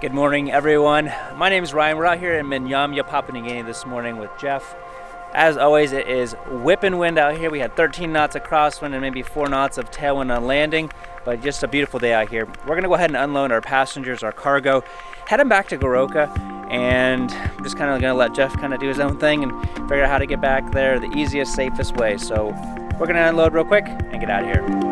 Good morning, everyone. My name is Ryan. We're out here in Minyamya, Papua New Guinea this morning with Jeff. As always, it is whipping wind out here. We had 13 knots of crosswind and maybe 4 knots of tailwind on landing, but just a beautiful day out here. We're gonna go ahead and unload our passengers, our cargo, heading back to Goroka, and I'm just kind of gonna let Jeff kind of do his own thing and figure out how to get back there the easiest, safest way. So we're gonna unload real quick and get out of here.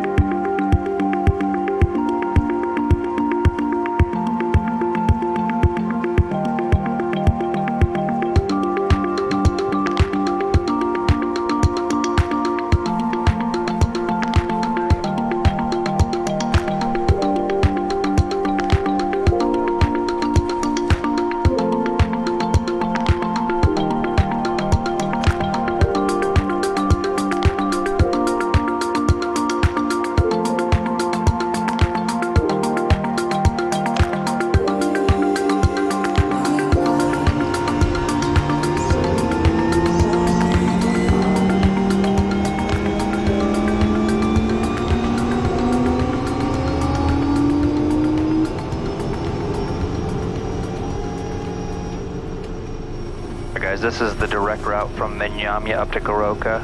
This is the direct route from Minyamya up to Goroka.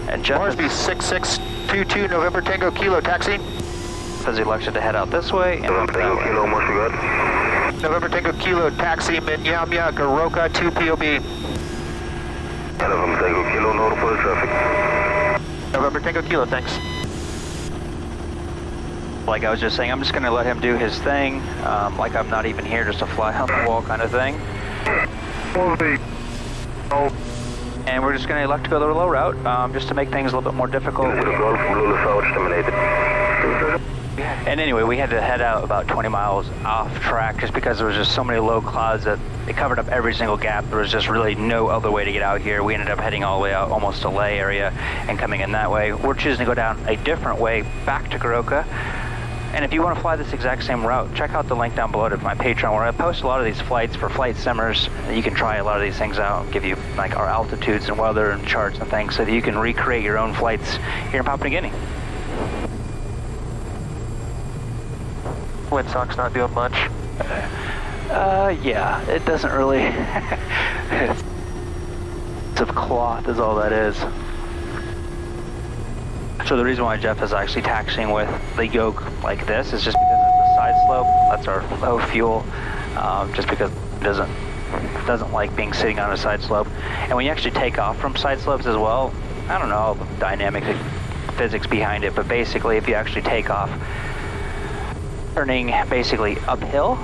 And Jeff Moresby 6622 November Tango Kilo taxi. Has elected to head out this way. November Tango Kilo, Moresby good. November Tango Kilo taxi Minyamya Goroka 2 POB. November Tango Kilo, notify traffic. November Tango Kilo, thanks. Like I was just saying, I'm just going to let him do his thing, like I'm not even here, just a fly on the wall kind of thing. And we're just going to elect to go the low route, just to make things a little bit more difficult. And anyway, we had to head out about 20 miles off track just because there was just so many low clouds that it covered up every single gap. There was just really no other way to get out here. We ended up heading all the way out almost to Leh area and coming in that way. We're choosing to go down a different way back to Goroka. And if you want to fly this exact same route, check out the link down below to my Patreon, where I post a lot of these flights for flight simmers. You can try a lot of these things out, give you like our altitudes and weather and charts and things so that you can recreate your own flights here in Papua New Guinea. Windsock's not doing much. Yeah, it doesn't really. It's of cloth is all that is. So the reason why Jeff is actually taxiing with the yoke like this is just because of the side slope. That's our low fuel, just because it doesn't like being sitting on a side slope. And when you actually take off from side slopes as well, I don't know all the dynamic physics behind it, but basically if you actually take off turning basically uphill,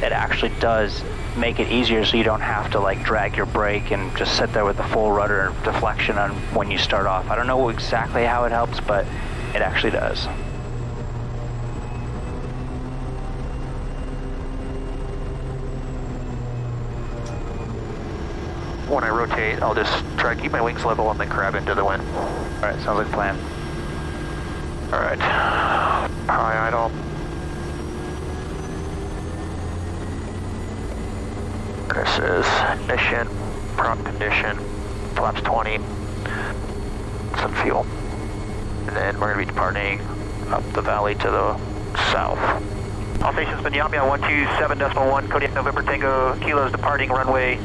it actually does make it easier so you don't have to like drag your brake and just sit there with the full rudder deflection on when you start off. I don't know exactly how it helps, but it actually does. When I rotate, I'll just try to keep my wings level and then crab into the wind. Alright, sounds like a plan. Alright. High idle. This is ignition, prompt condition, flaps 20, some fuel. And then we're going to be departing up the valley to the south. All stations, Minyamya 127.1, Kodiak November Tango Kilos departing runway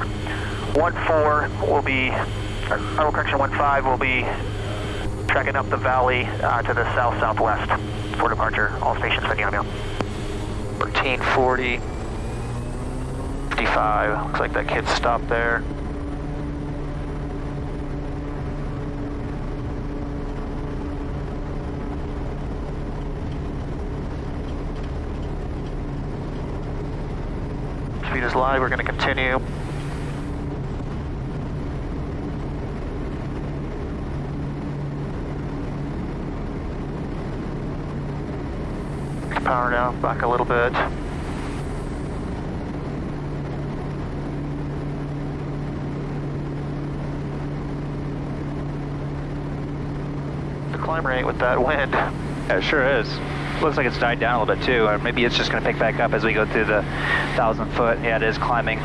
14 will be, or correction 15 will be tracking up the valley to the south-southwest for departure. All stations, Minyamya. 1440. 55. Looks like that kid stopped there. Speed is live. We're going to continue. Power now, back a little bit. Climb rate with that wind. Yeah, it sure is. Looks like it's died down a little bit too, or maybe it's just going to pick back up as we go through the 1,000 foot. Yeah, it is climbing.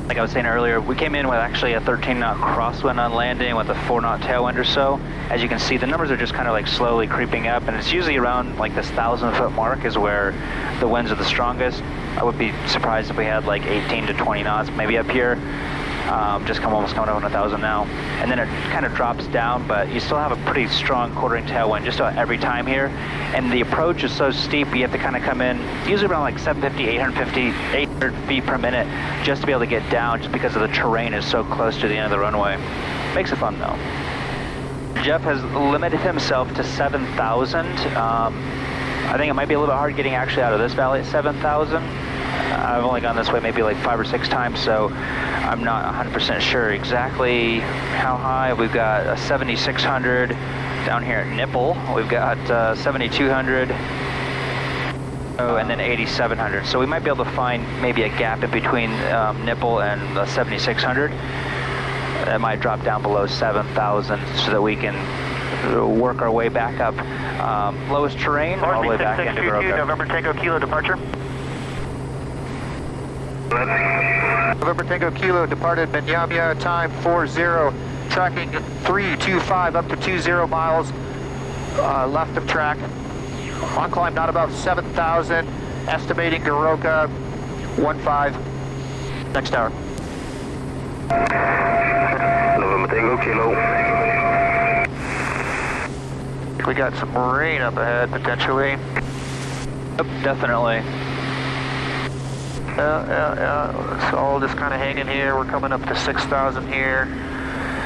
Like I was saying earlier, we came in with actually a 13-knot crosswind on landing with a 4-knot tailwind or so. As you can see, the numbers are just kind of like slowly creeping up, and it's usually around like this 1,000-foot mark is where the winds are the strongest. I would be surprised if we had like 18 to 20 knots maybe up here. Almost coming up on 1,000 now. And then it kind of drops down, but you still have a pretty strong quartering tailwind just about every time here. And the approach is so steep, you have to kind of come in usually around like 750, 800 feet per minute just to be able to get down, just because of the terrain is so close to the end of the runway. Makes it fun though. Jeff has limited himself to 7,000. I think it might be a little bit hard getting actually out of this valley at 7,000. I've only gone this way maybe like 5 or 6 times, so I'm not 100% sure exactly how high. We've got a 7,600 down here at Nipple. We've got 7,200, and then 8,700. So we might be able to find maybe a gap in between Nipple and 7,600. That might drop down below 7,000 so that we can work our way back up. Lowest terrain, all the way back into Kodiak. November Tango Kilo departure. November Tango Kilo departed Benyamia, time 40, tracking 325 up to 20 miles left of track. On climb not above 7,000, estimating Goroka 15, next hour. November Tango Kilo. We got some rain up ahead potentially. Yep, definitely. Yeah. It's all just kind of hanging here. We're coming up to 6,000 here.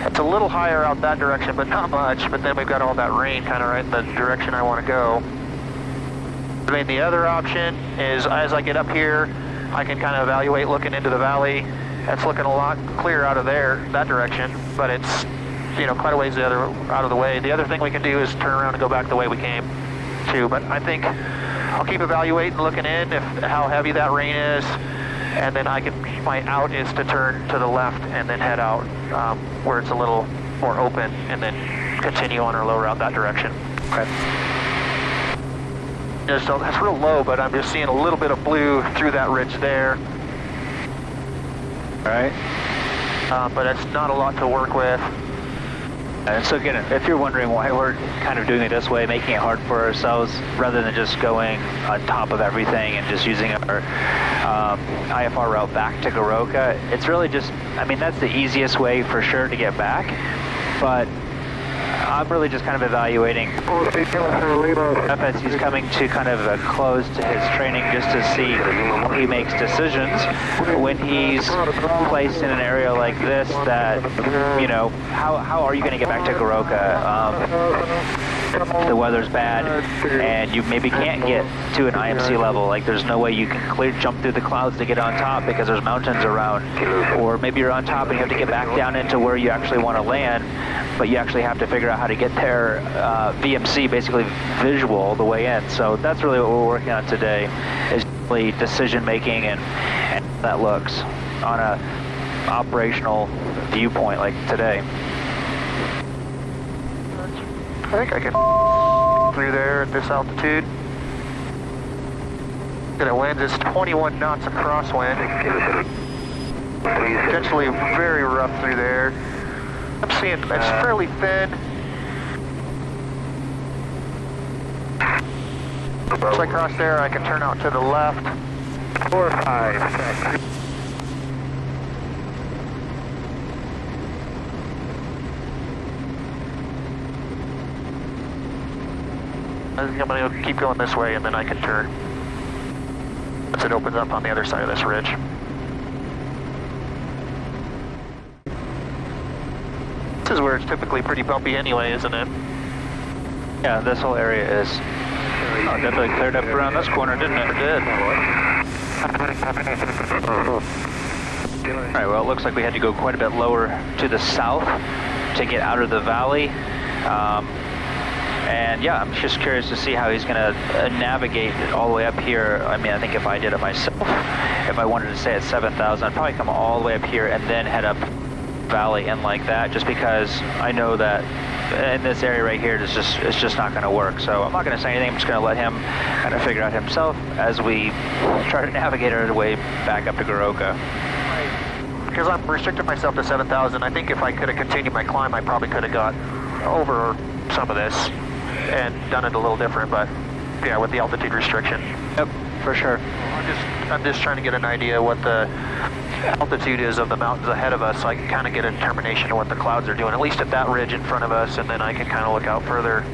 It's a little higher out that direction, but not much. But then we've got all that rain kind of right in the direction I want to go. I mean, the other option is as I get up here, I can kind of evaluate looking into the valley. That's looking a lot clearer out of there, that direction, but it's, quite a ways out of the way. The other thing we can do is turn around and go back the way we came to, but I think I'll keep evaluating, looking in how heavy that rain is, and then my out is to turn to the left and then head out where it's a little more open, and then continue on our low route that direction. Okay. So that's real low, but I'm just seeing a little bit of blue through that ridge there. All right. But it's not a lot to work with. And so again, if you're wondering why we're kind of doing it this way, making it hard for ourselves, rather than just going on top of everything and just using our IFR route back to Goroka, it's really just, that's the easiest way for sure to get back, but I'm really just kind of evaluating. FSC's coming to kind of a close to his training just to see how he makes decisions when he's placed in an area like this that, how are you going to get back to Goroka? The weather's bad and you maybe can't get to an IMC level. Like there's no way you can jump through the clouds to get on top because there's mountains around. Or maybe you're on top and you have to get back down into where you actually want to land, but you actually have to figure out how to get there VMC, basically visual the way in. So that's really what we're working on today, is really decision making and that looks on a operational viewpoint like today. I think I can through there at this altitude. Gonna wind is 21 knots of crosswind. Potentially very rough through there. I'm seeing it's fairly thin. Once I cross there, I can turn out to the left. 4 5. I'm going to keep going this way and then I can turn once it opens up on the other side of this ridge. This is where it's typically pretty bumpy anyway, isn't it? Yeah, this whole area is definitely cleared up around this corner, didn't it? It did. Alright, well it looks like we had to go quite a bit lower to the south to get out of the valley. And yeah, I'm just curious to see how he's going to navigate it all the way up here. I think if I did it myself, if I wanted to stay at 7,000, I'd probably come all the way up here and then head up valley in like that, just because I know that in this area right here, it's just not going to work. So I'm not going to say anything. I'm just going to let him kind of figure out himself as we try to navigate our way back up to Goroka. because I'm restricting myself to 7,000, I think if I could have continued my climb, I probably could have got over some of this and done it a little different, but yeah, with the altitude restriction. Yep, for sure. I'm just trying to get an idea what the altitude is of the mountains ahead of us, so I can kind of get a determination of what the clouds are doing, at least at that ridge in front of us, and then I can kind of look out further.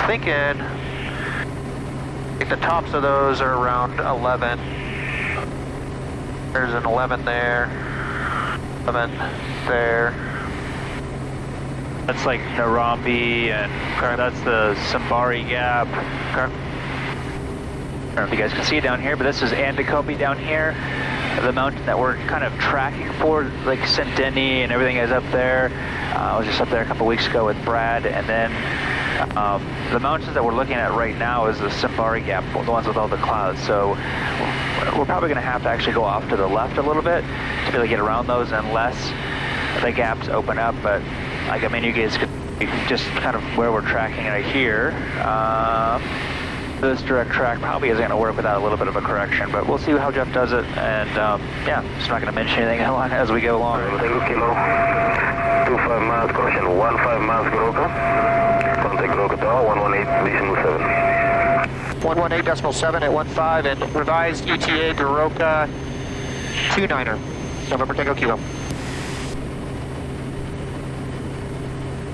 Thinking like the tops of those are around 11. There's an 11 there, 11 there. That's like Narambi, and that's the Sambari Gap. I don't know if you guys can see it down here, but this is Andakobi down here. The mountain that we're kind of tracking for, like Sendini and everything is up there. I was just up there a couple weeks ago with Brad, and then the mountains that we're looking at right now is the Sambari Gap, the ones with all the clouds. So we're probably going to have to actually go off to the left a little bit to be able to get around those unless the gaps open up. But like, I mean, you guys could just kind of where we're tracking right here. This direct track probably isn't going to work without a little bit of a correction, but we'll see how Jeff does it, and yeah, just not going to mention anything as we go along. Tango Kilo, 25 miles correction, 15 miles Goroka, contact Goroka Tower, 118.7. 118.7 at 15 and revised ETA Goroka 29er, November Tango Kilo.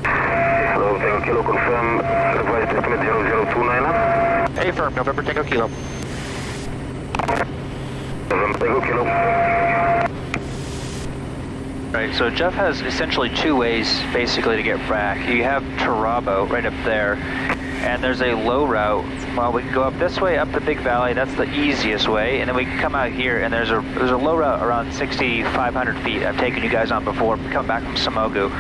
Hello, Tango Kilo, confirm revised estimate 0029er. Affirm, November Tango Kilo. November Tango Kilo. Right, so Jeff has essentially two ways basically to get back. You have Tarabo right up there, and there's a low route. Well, we can go up this way, up the big valley, that's the easiest way, and then we can come out here, and there's a low route around 6,500 feet. I've taken you guys on before, coming back from Samogu.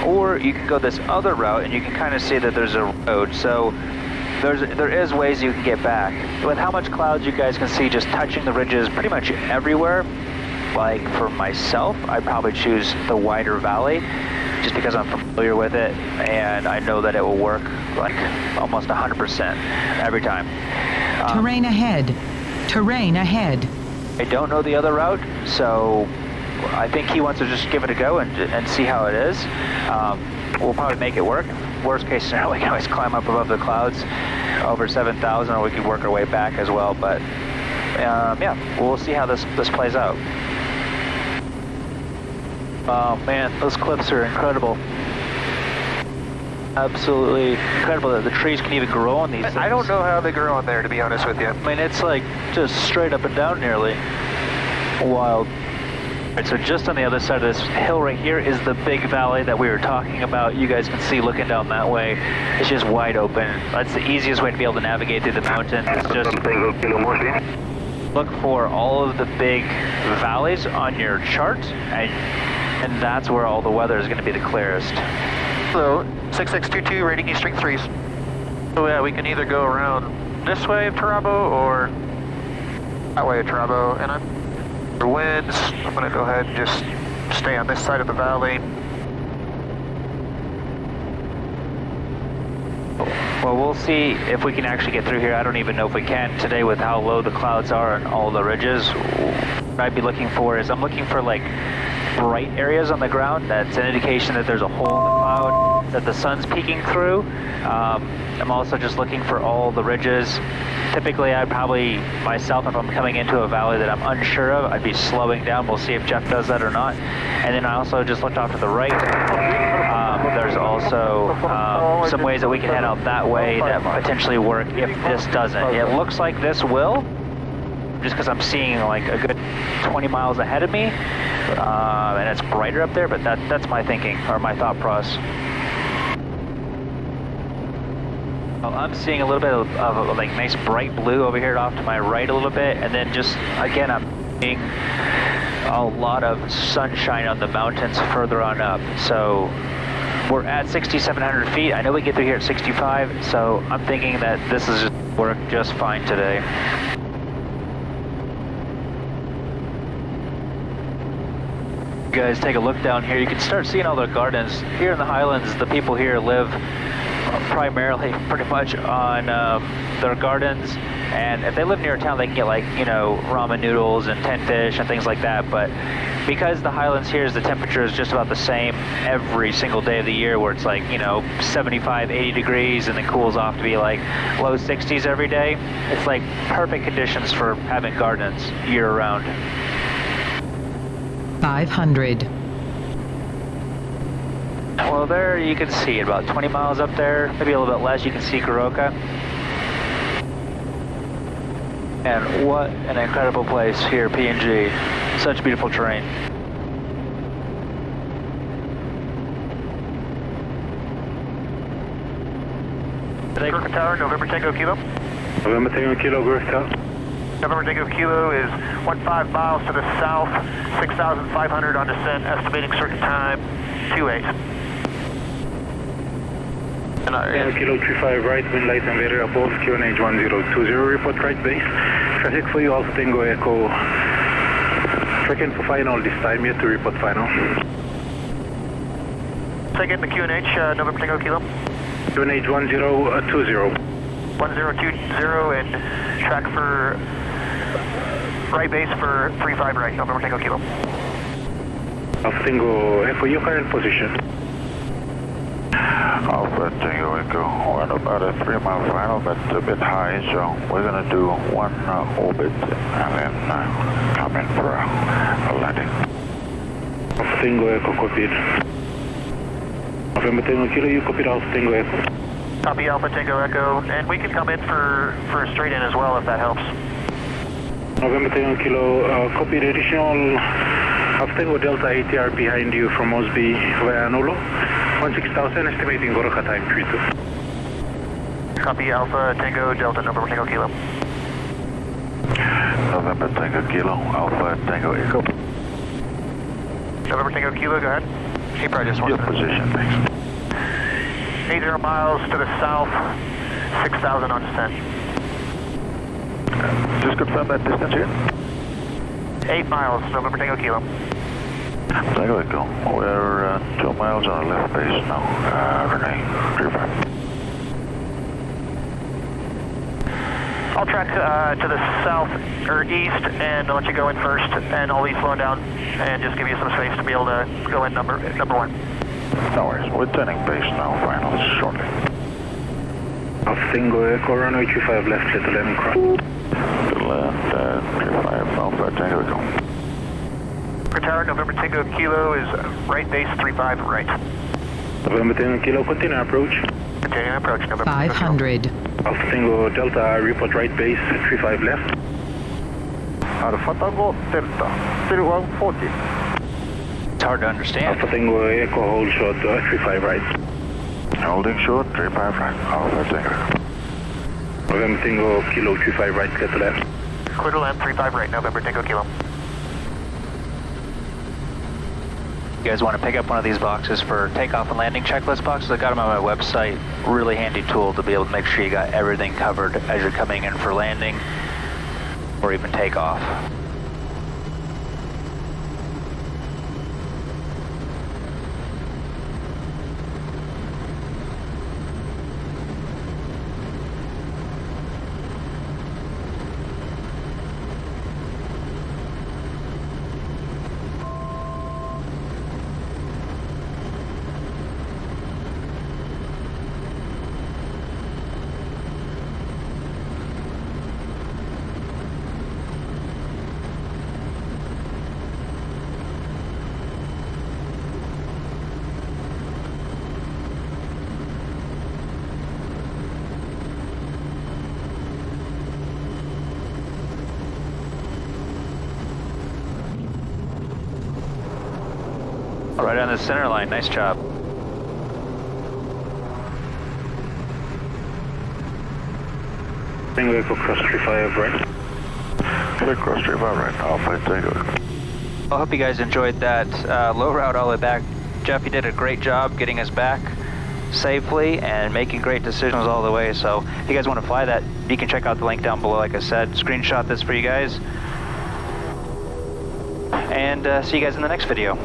Or you can go this other route, and you can kind of see that there's a road. So there is ways you can get back. With how much clouds you guys can see just touching the ridges pretty much everywhere, like for myself, I'd probably choose the wider valley just because I'm familiar with it and I know that it will work like almost 100% every time. Terrain ahead. Terrain ahead. I don't know the other route, so I think he wants to just give it a go and see how it is. We'll probably make it work. Worst case scenario, we can always climb up above the clouds over 7,000, or we can work our way back as well. But yeah, we'll see how this plays out. Oh man, those cliffs are incredible. Absolutely incredible that the trees can even grow on these things. I don't know how they grow on there, to be honest with you. I mean, it's like just straight up and down nearly. Wild. Right, so just on the other side of this hill right here is the big valley that we were talking about. You guys can see looking down that way. It's just wide open. That's the easiest way to be able to navigate through the mountain. It's just look for all of the big valleys on your chart, and that's where all the weather is going to be the clearest. Hello, 6622, rating East String 3s. So yeah, we can either go around this way of Tarabo or that way of Tarabo, and for winds, I'm going to go ahead and just stay on this side of the valley. Well, we'll see if we can actually get through here. I don't even know if we can today with how low the clouds are on all the ridges. What I'd be looking for is, I'm looking for like bright areas on the ground. That's an indication that there's a hole in the cloud that the sun's peeking through. I'm also just looking for all the ridges. Typically, I'd probably, myself, if I'm coming into a valley that I'm unsure of, I'd be slowing down. We'll see if Jeff does that or not. And then I also just looked off to the right. There's also some ways that we can head out that way that potentially work if this doesn't. It looks like this will, just because I'm seeing like a good 20 miles ahead of me, and it's brighter up there, but that's my thinking, or my thought process. Well, I'm seeing a little bit of like nice bright blue over here off to my right a little bit, and then just, again, I'm seeing a lot of sunshine on the mountains further on up. So we're at 6,700 feet. I know we get through here at 65, so I'm thinking that this is just work just fine today. You guys take a look down here. You can start seeing all the gardens. Here in the Highlands, the people here live primarily pretty much on their gardens, and if they live near a town, they can get like, you know, ramen noodles and tin fish and things like that. But because the Highlands here, the temperature is just about the same every single day of the year, where it's like, you know, 75, 80 degrees and then cools off to be like low 60s every day. It's like perfect conditions for having gardens year round. 500. Well, there you can see about 20 miles up there, maybe a little bit less, you can see Kodiak. And what an incredible place here, PNG. Such beautiful terrain. Griffin Tower, November Tango Kilo. November Tango Kilo, Griffin Tower. November Tango Kilo is 15 miles to the south, 6,500 on descent, estimating certain time, 28. Tango Kilo 35 right, wind light and weather above, QNH 1020, report right base. Traffic for you, Alpha Tango Echo. Tracking for final this time, yet to report final. Second, the QNH, November Tango Kilo. QNH 1020. 1020 and track for right base for 35 right, November Tango Kilo. Alpha Tango Echo, your current position. Alpha Tango Echo, we're at about a 3-mile final, but a bit high, so we're going to do one orbit and then come in for a landing. Alpha Tango Echo, copied. November Tango Kilo, you copied Alpha Tango Echo. Copy Alpha Tango Echo, and we can come in for a straight in as well if that helps. November Tango Kilo, copied additional Alpha Tango Delta ATR behind you from Osby via Nolo. 16,000, estimating Goroka time 32. Copy Alpha Tango Delta, November Tango Kilo. November Tango Kilo, Alpha Tango Echo. November Tango Kilo, go ahead. He probably just wants Your position, thanks. 80 miles to the south, 6,000 on descent. Just confirm that distance here. 8 miles, November Tango Kilo. Tango Echo, we're 2 miles on our left base now. Renee, 35. I'll track to the south or east and let you go in first, and I'll be slowing down and just give you some space to be able to go in number one. No worries, we're turning base now, finals shortly. Alpha Tango Echo, runway 25 left, clear to landing cross. To land, 35, Alpha Tango Echo. Tower, November Tango Kilo is right base 35 right. November Tango Kilo, continue approach. Continuing approach, November 500. Alpha Tango Delta, report right base 35 left. Alpha Tango Delta, 3140. It's hard to understand. Alpha Tango Echo, hold short, 35 right. Holding short, 35 right, Alpha Tango. November Tango Kilo 35 right, clear to land. Clear to land 35 right, November Tango Kilo. You guys want to pick up one of these boxes for takeoff and landing checklist boxes? I got them on my website. Really handy tool to be able to make sure you got everything covered as you're coming in for landing or even takeoff. Right on the center line, nice job. Tango Echo cross 35 right. Clear cross 35 right, Alpha Tango. I hope you guys enjoyed that low route all the way back. Jeff, you did a great job getting us back safely and making great decisions all the way. So if you guys want to fly that, you can check out the link down below, like I said. Screenshot this for you guys. And see you guys in the next video.